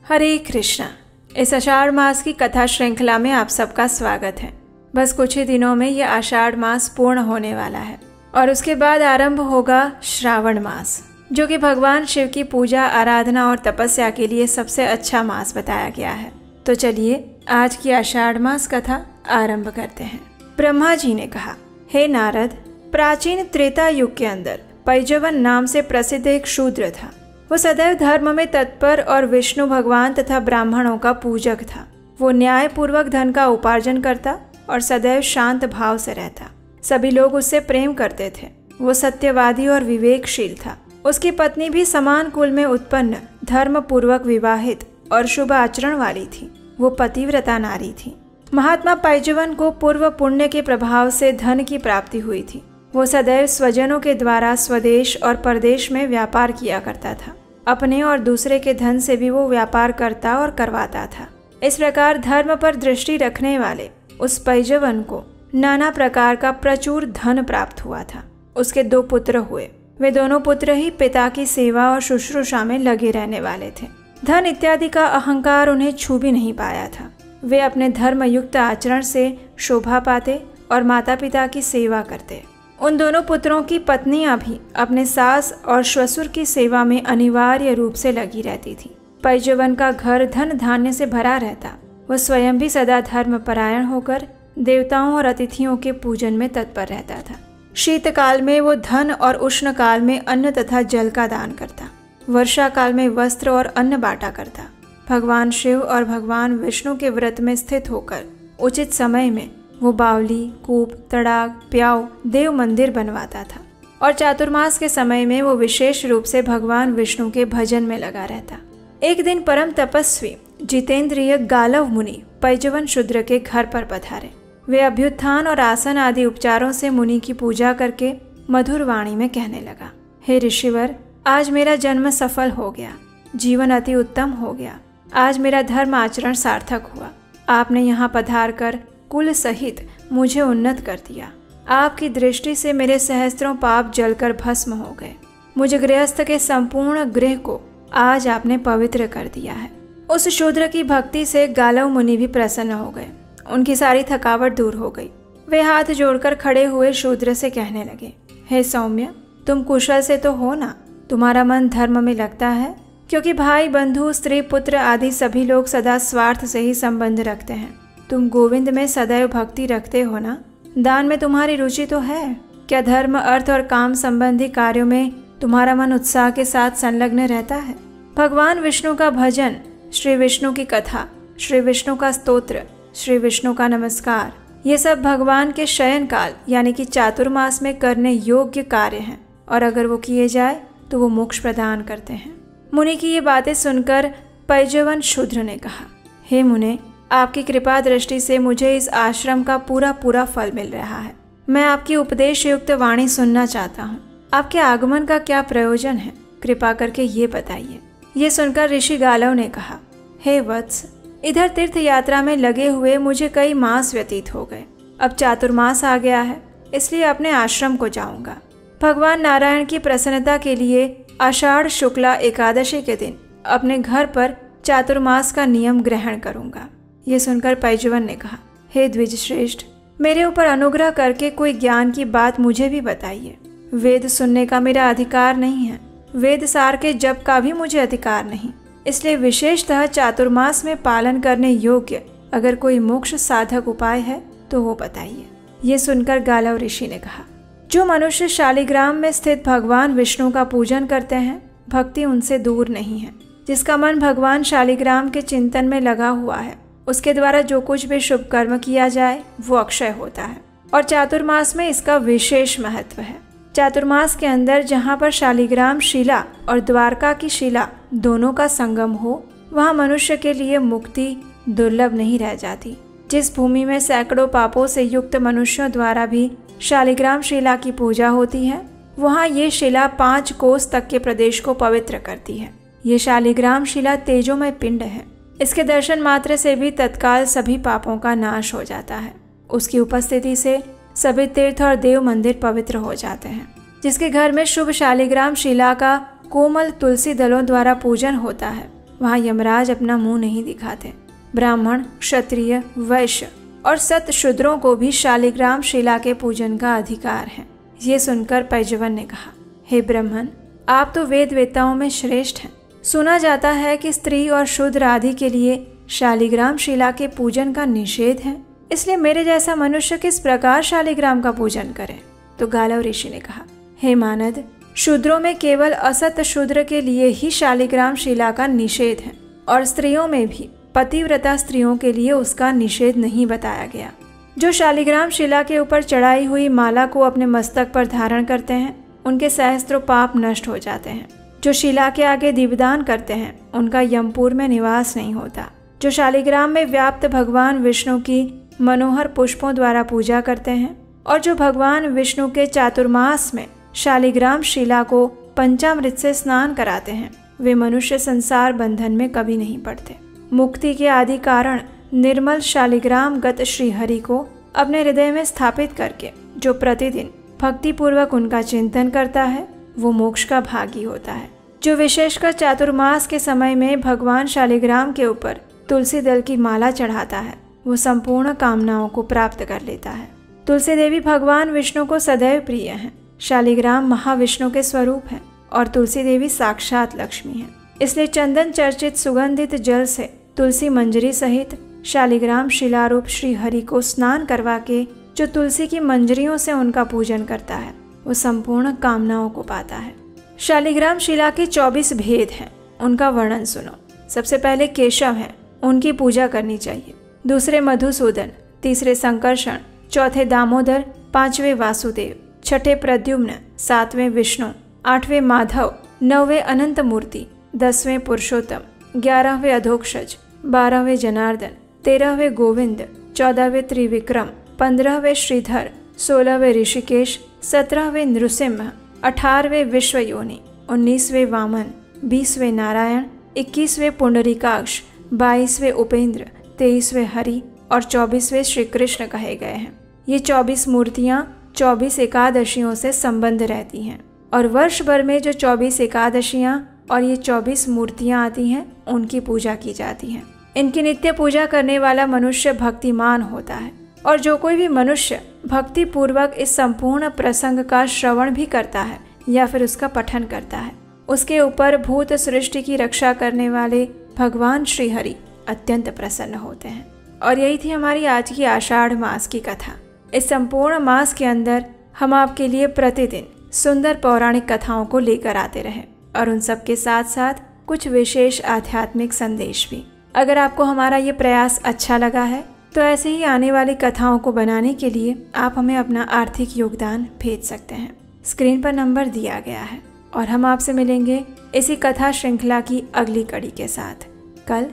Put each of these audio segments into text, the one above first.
हरे कृष्णा। इस आषाढ़ मास की कथा श्रृंखला में आप सबका स्वागत है। बस कुछ ही दिनों में यह आषाढ़ मास पूर्ण होने वाला है और उसके बाद आरंभ होगा श्रावण मास, जो कि भगवान शिव की पूजा, आराधना और तपस्या के लिए सबसे अच्छा मास बताया गया है। तो चलिए आज की आषाढ़ मास कथा आरंभ करते हैं। ब्रह्मा जी ने कहा, हे नारद, प्राचीन त्रेता युग के अंदर पैजवन नाम से प्रसिद्ध एक शूद्र था। वो सदैव धर्म में तत्पर और विष्णु भगवान तथा ब्राह्मणों का पूजक था। वो न्याय पूर्वक धन का उपार्जन करता और सदैव शांत भाव से रहता। सभी लोग उससे प्रेम करते थे। वो सत्यवादी और विवेकशील था। उसकी पत्नी भी समान कुल में उत्पन्न, धर्म पूर्वक विवाहित और शुभ आचरण वाली थी। वो पतिव्रता नारी थी। महात्मा पैजवन को पूर्व पुण्य के प्रभाव से धन की प्राप्ति हुई थी। वो सदैव स्वजनों के द्वारा स्वदेश और परदेश में व्यापार किया करता था। अपने और दूसरे के धन से भी वो व्यापार करता और करवाता था। इस प्रकार धर्म पर दृष्टि रखने वाले उस पैजवन को नाना प्रकार का प्रचुर धन प्राप्त हुआ था। उसके 2 पुत्र हुए। वे दोनों पुत्र ही पिता की सेवा और शुश्रूषा में लगे रहने वाले थे। धन इत्यादि का अहंकार उन्हें छू भी नहीं पाया था। वे अपने धर्मयुक्त आचरण से शोभा पाते और माता पिता की सेवा करते। उन दोनों पुत्रों की पत्नियां भी अपने सास और ससुर की सेवा में अनिवार्य रूप से लगी रहती थी। पैजवन का घर धन धान्य से भरा रहता। वह स्वयं भी सदा धर्म परायण होकर देवताओं और अतिथियों के पूजन में तत्पर रहता था। शीतकाल में वो धन और उष्ण काल में अन्न तथा जल का दान करता। वर्षा काल में वस्त्र और अन्न बांटा करता। भगवान शिव और भगवान विष्णु के व्रत में स्थित होकर उचित समय में वो बावली, कूप, तड़ाग, प्याऊ, देव मंदिर बनवाता था और चातुर्मास के समय में वो विशेष रूप से भगवान विष्णु के भजन में लगा रहता। एक दिन परम तपस्वी जितेंद्रिय गालव मुनि पैजवन शूद्र के घर पर पधारे। वे अभ्युत्थान और आसन आदि उपचारों से मुनि की पूजा करके मधुर वाणी में कहने लगा, हे ऋषिवर, आज मेरा जन्म सफल हो गया। जीवन अति उत्तम हो गया। आज मेरा धर्म आचरण सार्थक हुआ। आपने यहाँ पधार कर कुल सहित मुझे उन्नत कर दिया। आपकी दृष्टि से मेरे सहस्त्रों पाप जलकर भस्म हो गए। मुझे गृहस्थ के संपूर्ण गृह को आज आपने पवित्र कर दिया है। उस शूद्र की भक्ति से गालव मुनि भी प्रसन्न हो गए। उनकी सारी थकावट दूर हो गई। वे हाथ जोड़कर खड़े हुए शूद्र से कहने लगे, हे सौम्य, तुम कुशल से तो हो ना? तुम्हारा मन धर्म में लगता है? क्योंकि भाई, बंधु, स्त्री, पुत्र आदि सभी लोग सदा स्वार्थ से ही संबंध रखते हैं। तुम गोविंद में सदैव भक्ति रखते हो ना? दान में तुम्हारी रुचि तो है? क्या धर्म, अर्थ और काम संबंधी कार्यों में तुम्हारा मन उत्साह के साथ संलग्न रहता है? भगवान विष्णु का भजन, श्री विष्णु की कथा, श्री विष्णु का स्तोत्र, श्री विष्णु का नमस्कार, ये सब भगवान के शयन काल यानी कि चातुर्मास में करने योग्य कार्य हैं और अगर वो किए जाए तो वो मोक्ष प्रदान करते हैं। मुनि की ये बातें सुनकर पैजवन शूद्र ने कहा, हे मुने, आपकी कृपा दृष्टि से मुझे इस आश्रम का पूरा फल मिल रहा है। मैं आपकी उपदेश युक्त वाणी सुनना चाहता हूँ। आपके आगमन का क्या प्रयोजन है? कृपा करके ये बताइए। ये सुनकर ऋषि गालव ने कहा, हे वत्स, इधर तीर्थ यात्रा में लगे हुए मुझे कई मास व्यतीत हो गए। अब चातुर्मास आ गया है, इसलिए अपने आश्रम को जाऊंगा। भगवान नारायण की प्रसन्नता के लिए आषाढ़ शुक्ला एकादशी के दिन अपने घर पर चातुर्मास का नियम ग्रहण करूंगा। ये सुनकर पैजवन ने कहा, हे द्विज श्रेष्ठ, मेरे ऊपर अनुग्रह करके कोई ज्ञान की बात मुझे भी बताइए। वेद सुनने का मेरा अधिकार नहीं है। वेद सार के जप का भी मुझे अधिकार नहीं। इसलिए विशेषतः चातुर्मास में पालन करने योग्य अगर कोई मोक्ष साधक उपाय है तो वो बताइए। ये सुनकर गालव ऋषि ने कहा, जो मनुष्य शालिग्राम में स्थित भगवान विष्णु का पूजन करते हैं, भक्ति उनसे दूर नहीं है। जिसका मन भगवान शालिग्राम के चिंतन में लगा हुआ है, उसके द्वारा जो कुछ भी शुभ कर्म किया जाए वो अक्षय होता है और चातुर्मास में इसका विशेष महत्व है। चातुर्मास के अंदर जहाँ पर शालिग्राम शिला और द्वारका की शिला दोनों का संगम हो, वहाँ मनुष्य के लिए मुक्ति दुर्लभ नहीं रह जाती। जिस भूमि में सैकड़ों पापों से युक्त मनुष्यों द्वारा भी शालिग्राम शिला की पूजा होती है, वहाँ ये शिला 5 कोस तक के प्रदेश को पवित्र करती है। ये शालिग्राम शिला तेजोमय पिंड है। इसके दर्शन मात्र से भी तत्काल सभी पापों का नाश हो जाता है। उसकी उपस्थिति से सभी तीर्थ और देव मंदिर पवित्र हो जाते हैं। जिसके घर में शुभ शालिग्राम शिला का कोमल तुलसी दलों द्वारा पूजन होता है, वहाँ यमराज अपना मुंह नहीं दिखाते। ब्राह्मण, क्षत्रिय, वैश्य और सत शूद्रों को भी शालिग्राम शिला के पूजन का अधिकार है। ये सुनकर पैजवन ने कहा, हे ब्राह्मण, आप तो वेद वेताओं में श्रेष्ठ हैं। सुना जाता है कि स्त्री और शूद्र आदि के लिए शालिग्राम शिला के पूजन का निषेध है, इसलिए मेरे जैसा मनुष्य किस प्रकार शालिग्राम का पूजन करे। तो गालव ऋषि ने कहा, हे मानद, शूद्रों में केवल असत शूद्र के लिए ही शालिग्राम शिला का निषेध है और स्त्रियों में भी पतिव्रता स्त्रियों के लिए उसका निषेध नहीं बताया गया। जो शालिग्राम शिला के ऊपर चढ़ाई हुई माला को अपने मस्तक पर धारण करते हैं उनके सहस्त्रों पाप नष्ट हो जाते हैं। जो शिला के आगे दीपदान करते हैं उनका यमपुर में निवास नहीं होता। जो शालिग्राम में व्याप्त भगवान विष्णु की मनोहर पुष्पों द्वारा पूजा करते हैं और जो भगवान विष्णु के चातुर्मास में शालिग्राम शिला को पंचामृत से स्नान कराते हैं वे मनुष्य संसार बंधन में कभी नहीं पड़ते। मुक्ति के आदि कारण निर्मल शालिग्राम गत श्री हरि को अपने हृदय में स्थापित करके जो प्रतिदिन भक्ति पूर्वक उनका चिंतन करता है वो मोक्ष का भागी होता है। जो विशेषकर चातुर्मास के समय में भगवान शालिग्राम के ऊपर तुलसी दल की माला चढ़ाता है वो संपूर्ण कामनाओं को प्राप्त कर लेता है। तुलसी देवी भगवान विष्णु को सदैव प्रिय हैं। शालिग्राम महाविष्णु के स्वरूप है और तुलसी देवी साक्षात लक्ष्मी है। इसलिए चंदन चर्चित सुगंधित जल से तुलसी मंजरी सहित शालिग्राम शिलारूप श्री हरि को स्नान करवा के जो तुलसी की मंजरियों से उनका पूजन करता है वो संपूर्ण कामनाओं को पाता है। शालिग्राम शिला के 24 भेद हैं, उनका वर्णन सुनो। सबसे पहले केशव हैं, उनकी पूजा करनी चाहिए। दूसरे मधुसूदन, तीसरे संकर्षण, चौथे दामोदर, पांचवें वासुदेव, छठे प्रद्युम्न, सातवें विष्णु, आठवें माधव, नौवें अनंत मूर्ति, 10वें पुरुषोत्तम, 11वें अधोक्षज, 12वें जनार्दन, 13वें गोविंद, 14वें त्रिविक्रम, 15वें श्रीधर, 16वें ऋषिकेश, 17वें नृसिंह, 18वें विश्वयोनि, 19वें वामन, 20वें नारायण, 21वें पुंडरीकाक्ष, 22वें उपेंद्र, 23वें हरि और 24वें श्री कृष्ण कहे गए हैं। ये 24 मूर्तियाँ 24 एकादशियों से संबंध रहती हैं और वर्ष भर में जो 24 एकादशियाँ और ये 24 मूर्तियाँ आती हैं उनकी पूजा की जाती है। इनकी नित्य पूजा करने वाला मनुष्य भक्तिमान होता है और जो कोई भी मनुष्य भक्ति पूर्वक इस संपूर्ण प्रसंग का श्रवण भी करता है या फिर उसका पठन करता है उसके ऊपर भूत सृष्टि की रक्षा करने वाले भगवान श्री हरि अत्यंत प्रसन्न होते हैं। और यही थी हमारी आज की आषाढ़ मास की कथा। इस संपूर्ण मास के अंदर हम आपके लिए प्रतिदिन सुंदर पौराणिक कथाओं को लेकर आते रहे और उन सब के साथ साथ कुछ विशेष आध्यात्मिक संदेश भी। अगर आपको हमारा ये प्रयास अच्छा लगा है तो ऐसे ही आने वाली कथाओं को बनाने के लिए आप हमें अपना आर्थिक योगदान भेज सकते हैं। स्क्रीन पर नंबर दिया गया है और हम आपसे मिलेंगे इसी कथा श्रृंखला की अगली कड़ी के साथ कल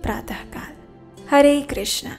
प्रातःकाल। हरे कृष्णा।